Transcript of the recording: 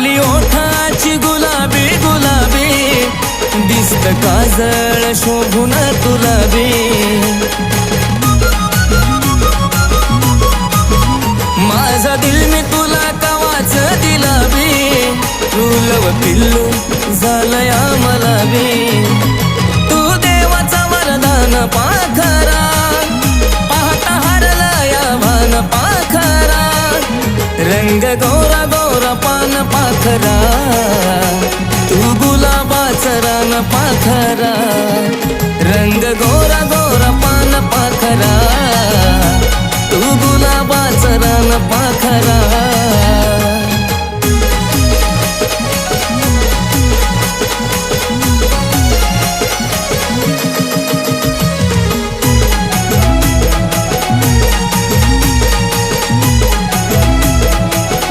लाली ओठाची गुलाबी गुलाबी दिसत काजळ शोभून तुला बी माझा दिल मी तुला कवाच दिला बी तुलव पिल्लू झालया मला बी तू देवाचा वरदान पाखरा पाहता हरला या भान पाखरा रंग गोरा गोरा पान पाखरा तू गुलाबाचा रान पाखरा रंग गोरा गोरा पान पाखरा तू गुलाबाचा रान पाखरा